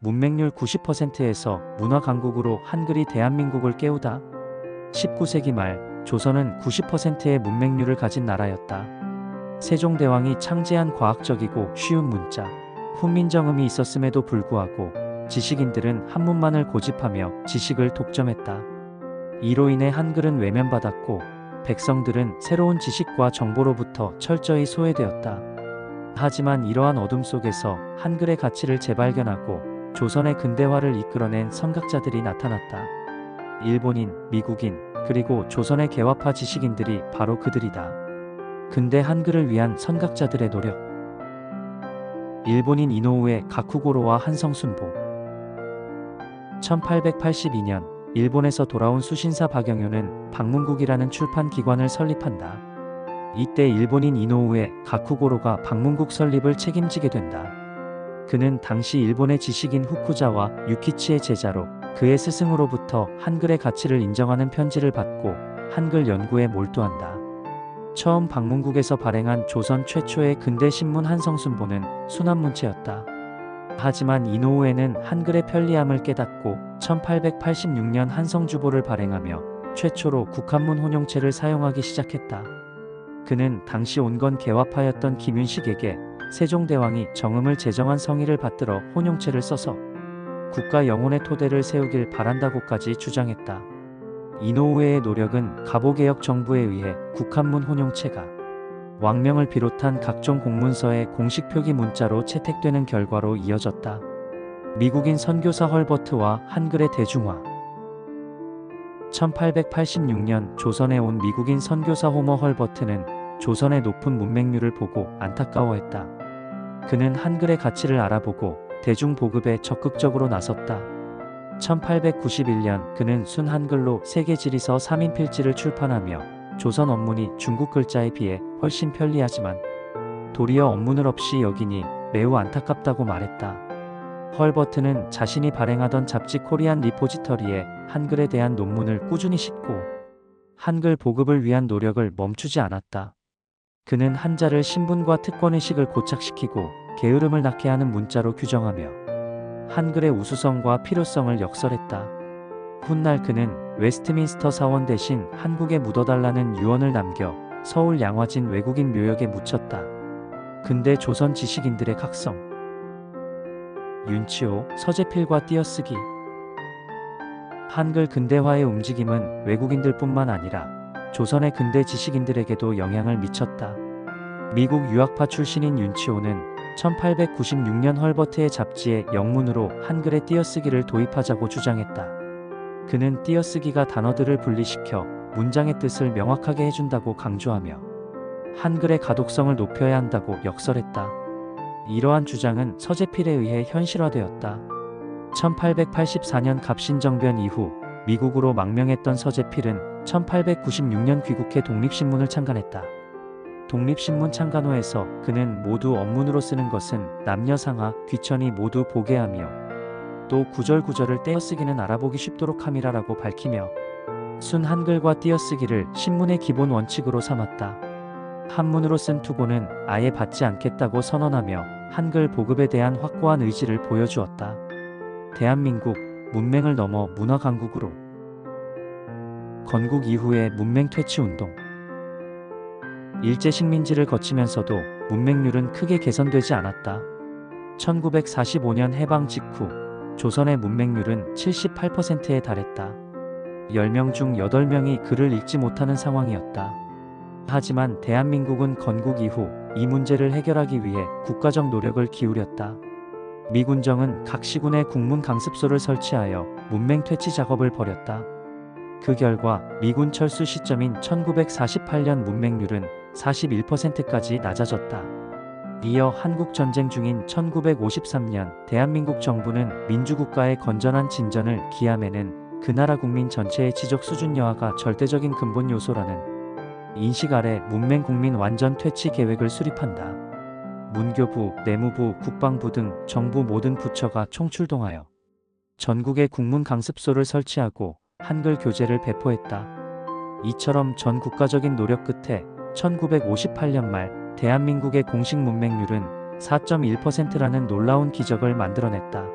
문맹률 90%에서 문화 강국으로 한글이 대한민국을 깨우다. 19세기 말 조선은 90%의 문맹률을 가진 나라였다. 세종대왕이 창제한 과학적이고 쉬운 문자, 훈민정음이 있었음에도 불구하고 지식인들은 한문만을 고집하며 지식을 독점했다. 이로 인해 한글은 외면받았고 백성들은 새로운 지식과 정보로부터 철저히 소외되었다. 하지만 이러한 어둠 속에서 한글의 가치를 재발견하고 조선의 근대화를 이끌어낸 선각자들이 나타났다. 일본인, 미국인, 그리고 조선의 개화파 지식인들이 바로 그들이다. 근대 한글을 위한 선각자들의 노력. 일본인 이노우에 가쿠고로와 한성순보. 1882년 일본에서 돌아온 수신사 박영효는 방문국이라는 출판 기관을 설립한다. 이때 일본인 이노우에 가쿠고로가 방문국 설립을 책임지게 된다. 그는 당시 일본의 지식인 후쿠자와 유키치의 제자로 그의 스승으로부터 한글의 가치를 인정하는 편지를 받고 한글 연구에 몰두한다. 처음 방문국에서 발행한 조선 최초의 근대 신문 한성순보는 순한문체였다. 하지만 이노우에는 한글의 편리함을 깨닫고 1886년 한성주보를 발행하며 최초로 국한문 혼용체를 사용하기 시작했다. 그는 당시 온건 개화파였던 김윤식에게 세종대왕이 정음을 제정한 성의를 받들어 혼용체를 써서 국가 영혼의 토대를 세우길 바란다고까지 주장했다. 이노우에의 노력은 가보개혁 정부에 의해 국한문 혼용체가 왕명을 비롯한 각종 공문서의 공식 표기 문자로 채택되는 결과로 이어졌다. 미국인 선교사 헐버트와 한글의 대중화. 1886년 조선에 온 미국인 선교사 호머 헐버트는 조선의 높은 문맹률을 보고 안타까워했다. 그는 한글의 가치를 알아보고 대중보급에 적극적으로 나섰다. 1891년 그는 순한글로 세계지리서 3인 필지를 출판하며 조선 원문이 중국 글자에 비해 훨씬 편리하지만 도리어 원문을 없이 여기니 매우 안타깝다고 말했다. 헐버트는 자신이 발행하던 잡지 코리안 리포지터리에 한글에 대한 논문을 꾸준히 싣고 한글 보급을 위한 노력을 멈추지 않았다. 그는 한자를 신분과 특권의식을 고착시키고 게으름을 낳게 하는 문자로 규정하며 한글의 우수성과 필요성을 역설했다. 훗날 그는 웨스트민스터 사원 대신 한국에 묻어달라는 유언을 남겨 서울 양화진 외국인 묘역에 묻혔다. 근대 조선 지식인들의 각성. 윤치호, 서재필과 띄어쓰기. 한글 근대화의 움직임은 외국인들뿐만 아니라 조선의 근대 지식인들에게도 영향을 미쳤다. 미국 유학파 출신인 윤치호는 1896년 헐버트의 잡지에 영문으로 한글의 띄어쓰기를 도입하자고 주장했다. 그는 띄어쓰기가 단어들을 분리시켜 문장의 뜻을 명확하게 해준다고 강조하며 한글의 가독성을 높여야 한다고 역설했다. 이러한 주장은 서재필에 의해 현실화되었다. 1884년 갑신정변 이후 미국으로 망명했던 서재필은 1896년 귀국해 독립신문을 창간했다. 독립신문 창간호에서 그는 모두 언문으로 쓰는 것은 남녀상하, 귀천이 모두 보게 하며 또 구절구절을 떼어쓰기는 알아보기 쉽도록 함이라라고 밝히며 순 한글과 띄어쓰기를 신문의 기본 원칙으로 삼았다. 한문으로 쓴 투고는 아예 받지 않겠다고 선언하며 한글 보급에 대한 확고한 의지를 보여주었다. 대한민국, 문맹을 넘어 문화 강국으로. 건국 이후의 문맹 퇴치 운동. 일제 식민지를 거치면서도 문맹률은 크게 개선되지 않았다. 1945년 해방 직후 조선의 문맹률은 78%에 달했다. 10명 중 8명이 글을 읽지 못하는 상황이었다. 하지만 대한민국은 건국 이후 이 문제를 해결하기 위해 국가적 노력을 기울였다. 미군정은 각 시군에 국문 강습소를 설치하여 문맹 퇴치 작업을 벌였다. 그 결과 미군 철수 시점인 1948년 문맹률은 41%까지 낮아졌다. 이어 한국전쟁 중인 1953년 대한민국 정부는 민주국가의 건전한 진전을 기함에는 그 나라 국민 전체의 지적 수준 여하가 절대적인 근본 요소라는 인식 아래 문맹 국민 완전 퇴치 계획을 수립한다. 문교부, 내무부, 국방부 등 정부 모든 부처가 총출동하여 전국에 국문 강습소를 설치하고 한글 교재를 배포했다. 이처럼 전 국가적인 노력 끝에 1958년 말 대한민국의 공식 문맹률은 4.1%라는 놀라운 기적을 만들어냈다.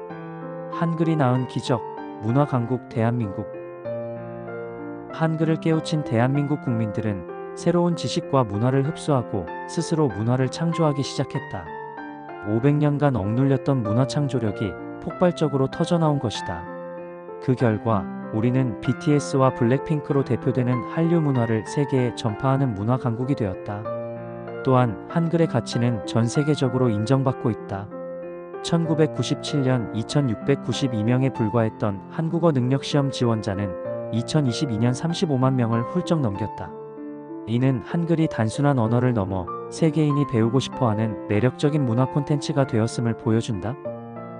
한글이 낳은 기적, 문화 강국 대한민국. 한글을 깨우친 대한민국 국민들은 새로운 지식과 문화를 흡수하고 스스로 문화를 창조하기 시작했다. 500년간 억눌렸던 문화 창조력이 폭발적으로 터져나온 것이다. 그 결과 우리는 BTS와 블랙핑크로 대표되는 한류 문화를 세계에 전파하는 문화 강국이 되었다. 또한 한글의 가치는 전 세계적으로 인정받고 있다. 1997년 2692명에 불과했던 한국어 능력시험 지원자는 2022년 35만 명을 훌쩍 넘겼다. 이는 한글이 단순한 언어를 넘어 세계인이 배우고 싶어하는 매력적인 문화 콘텐츠가 되었음을 보여준다.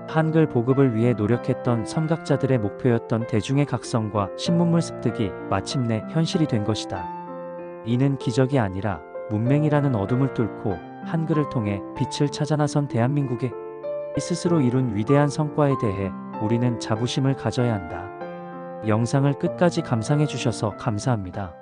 한글 보급을 위해 노력했던 선각자들의 목표였던 대중의 각성과 신문물 습득이 마침내 현실이 된 것이다. 이는 기적이 아니라 문맹이라는 어둠을 뚫고 한글을 통해 빛을 찾아 나선 대한민국의 스스로 이룬 위대한 성과에 대해 우리는 자부심을 가져야 한다. 영상을 끝까지 감상해 주셔서 감사합니다.